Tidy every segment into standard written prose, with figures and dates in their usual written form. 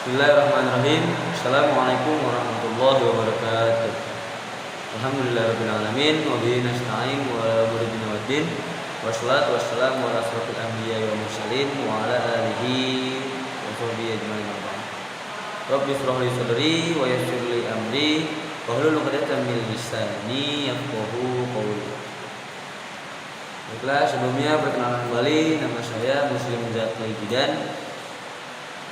Bismillahirrahmanirrahim. Assalamualaikum warahmatullahi wabarakatuh. Alhamdulillahirabbil alamin wa bihi nasta'in wa ala umuri dunya waddin. Wassalatu wassalamu ala asrofil anbiya'i wal mursalin wa ala alihi wa sahbihi ajmain. Rabbi shrah li sadri wa yassir li amri wahlul 'uqdatam min lisani yafqahu qawli. Baiklah, sebelumnya perkenalan kembali, nama saya Muslim Zakai Jidan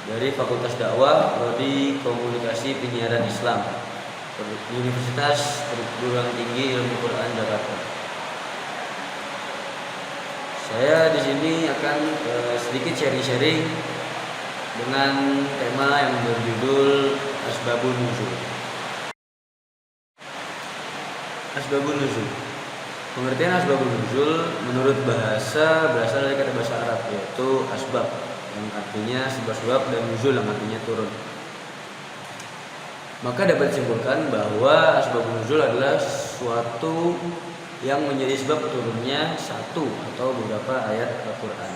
dari Fakultas Dakwah Prodi Komunikasi Penyiaran Islam Universitas Perguruan Tinggi Ilmu Quran Jakarta. Saya di sini akan sedikit sharing-sharing dengan tema yang berjudul Asbabun Nuzul. Asbabun Nuzul. Pengertian asbabun nuzul menurut bahasa berasal dari kata bahasa Arab, yaitu asbab yang artinya sebab-sebab dan nuzul yang artinya turun. Maka dapat disimpulkan bahwa asbabun nuzul adalah suatu yang menjadi sebab turunnya satu atau beberapa ayat Al-Quran.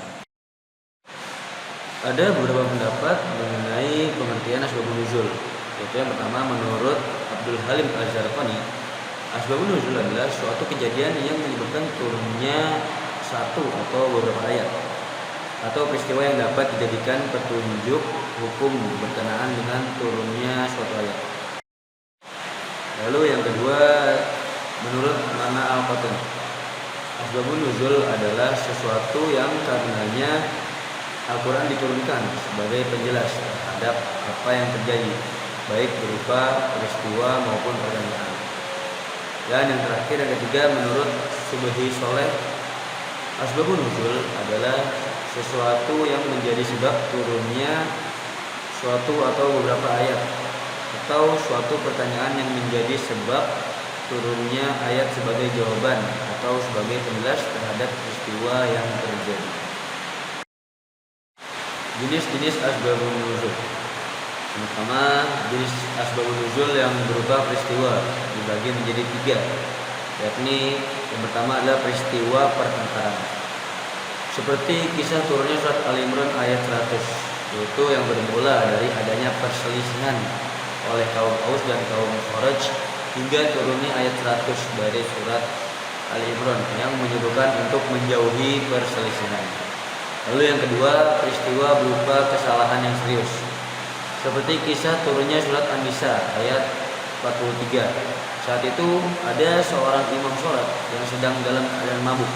Ada beberapa pendapat mengenai pengertian asbabun nuzul, yaitu yang pertama menurut Abdul Halim Al-Zarqani, asbabun nuzul adalah suatu kejadian yang menyebabkan turunnya satu atau beberapa ayat atau peristiwa yang dapat dijadikan petunjuk hukum berkenaan dengan turunnya suatu ayat. Lalu yang kedua, menurut Mana Al-Qatani, asbabun nuzul adalah sesuatu yang karenanya Al-Quran diturunkan sebagai penjelas terhadap apa yang terjadi, baik berupa peristiwa maupun pertanyaan. Dan yang terakhir, yang ketiga, menurut Subhi Soleh, asbabun nuzul adalah sesuatu yang menjadi sebab turunnya suatu atau beberapa ayat atau suatu pertanyaan yang menjadi sebab turunnya ayat sebagai jawaban atau sebagai penjelas terhadap peristiwa yang terjadi. Jenis-jenis asbabun nuzul. Yang pertama, jenis asbabun nuzul yang berupa peristiwa dibagi menjadi tiga, yakni yang pertama adalah peristiwa pertengkaran, seperti kisah turunnya surat Al-Imran ayat 100, yaitu yang bermula dari adanya perselisihan oleh kaum Aus dan kaum Kharaj hingga turunnya ayat 100 dari surat Al-Imran yang menyuruhkan untuk menjauhi perselisihan. Lalu yang kedua, peristiwa berupa kesalahan yang serius, seperti kisah turunnya surat An-Nisa ayat 43. Saat itu ada seorang imam sholat yang sedang dalam keadaan mabuk,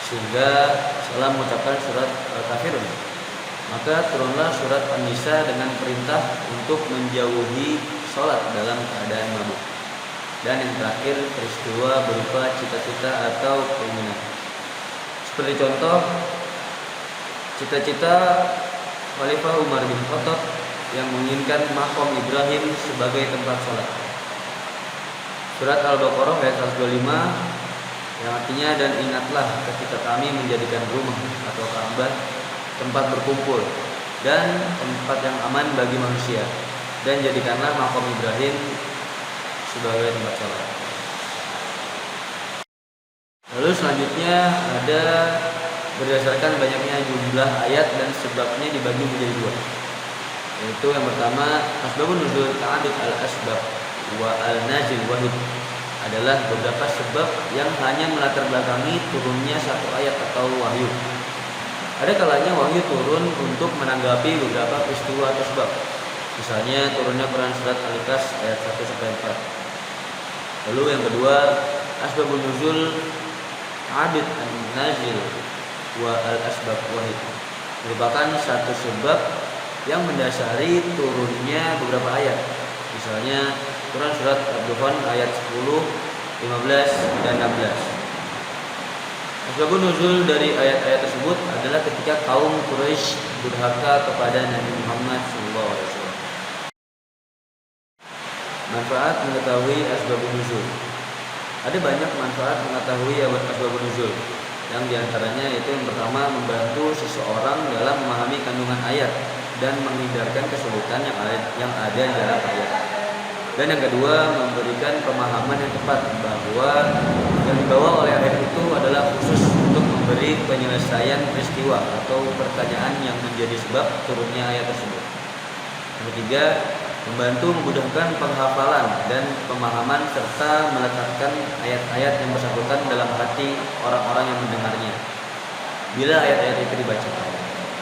sehingga salah mengucapkan surat Al-Kafirun. Maka turunlah surat An-Nisa dengan perintah untuk menjauhi sholat dalam keadaan mabuk. Dan yang terakhir, peristiwa berupa cita-cita atau keinginan, seperti contoh cita-cita Khalifah Umar bin Khattab yang menginginkan makom Ibrahim sebagai tempat sholat. Surat Al-Baqarah ayat 125 yang artinya, dan ingatlah ketika kami menjadikan rumah atau Ka'bah tempat berkumpul dan tempat yang aman bagi manusia, dan jadikanlah makom Ibrahim sebagai tempat sholat. Lalu selanjutnya ada berdasarkan banyaknya jumlah ayat dan sebabnya dibagi menjadi dua, yaitu yang pertama, asbabun nuzul ta'adud al-asbab wa al-nazil wahid, adalah beberapa sebab yang hanya melatar belakangi turunnya satu ayat atau wahyu. Ada kalanya wahyu turun untuk menanggapi beberapa peristiwa atau sebab, misalnya turunnya Quran surat Al-Ikhlas ayat 1-4. Lalu yang kedua, asbabun nuzul ta'adud al-nazil wa al-asbab wahid, merupakan satu sebab yang mendasari turunnya beberapa ayat, misalnya Quran surat Ad-Dukhan ayat 10, 15, dan 16. Asbabun nuzul dari ayat-ayat tersebut adalah ketika kaum Quraisy durhaka kepada Nabi Muhammad SAW. Manfaat mengetahui asbabun nuzul. Ada banyak manfaat mengetahui asbabun nuzul, yang diantaranya yaitu yang pertama, membantu seseorang dalam memahami kandungan ayat dan menghindarkan kesulitan yang ada di dalam ayat. Dan yang kedua, memberikan pemahaman yang tepat bahwa yang dibawa oleh ayat itu adalah khusus untuk memberi penyelesaian peristiwa atau pertanyaan yang menjadi sebab turunnya ayat tersebut. Yang ketiga, membantu memudahkan penghafalan dan pemahaman serta meletakkan ayat-ayat yang bersangkutan dalam hati orang-orang yang mendengarnya bila ayat-ayat itu dibacakan.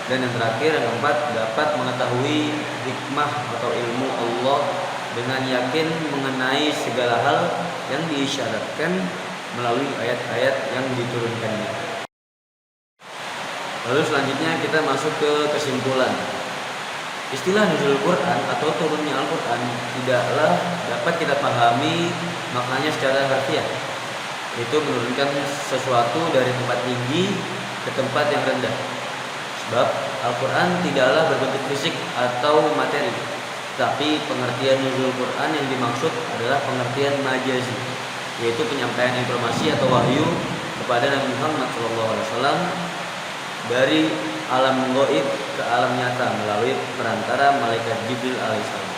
Dan yang terakhir, yang keempat, dapat mengetahui hikmah atau ilmu Allah dengan yakin mengenai segala hal yang diisyaratkan melalui ayat-ayat yang diturunkannya. Lalu selanjutnya kita masuk ke kesimpulan. Istilah nuzul Quran atau turunnya Al-Quran tidaklah dapat kita pahami maknanya secara harfiah, yaitu menurunkan sesuatu dari tempat tinggi ke tempat yang rendah. Sebab Al-Quran tidaklah berbentuk fisik atau materi, tapi pengertian nuzul Quran yang dimaksud adalah pengertian majazi, yaitu penyampaian informasi atau wahyu kepada Nabi Muhammad SAW dari alam gaib ke alam nyata melalui perantara malaikat Jibril alaihissalam.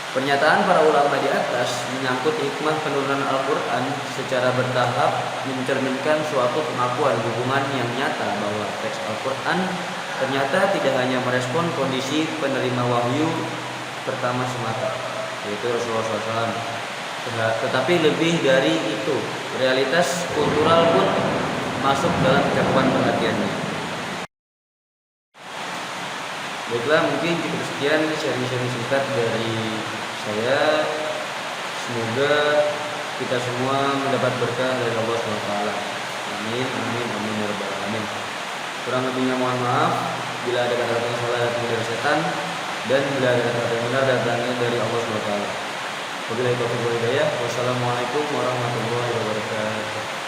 Pernyataan para ulama di atas menyangkut hikmah penurunan Al-Quran secara bertahap mencerminkan suatu pengakuan hubungan yang nyata bahwa teks Al-Quran ternyata tidak hanya merespon kondisi penerima wahyu pertama semata, yaitu Rasulullah SAW, tetapi lebih dari itu, realitas kultural pun masuk dalam cakupan perhatiannya. Baiklah, mungkin cukup sekian sharing-sharing singkat dari saya. Semoga kita semua mendapat berkah dari Allah SWT. Amin, amin, amin ya rabbal alamin. Kurang lebihnya mohon maaf bila ada kata-kata yang salah datang dari setan, dan bila ada kata-kata yang benar datangnya dari Allah SWT. Wabillahi taufiq wal hidayah. Wassalamualaikum warahmatullahi wabarakatuh.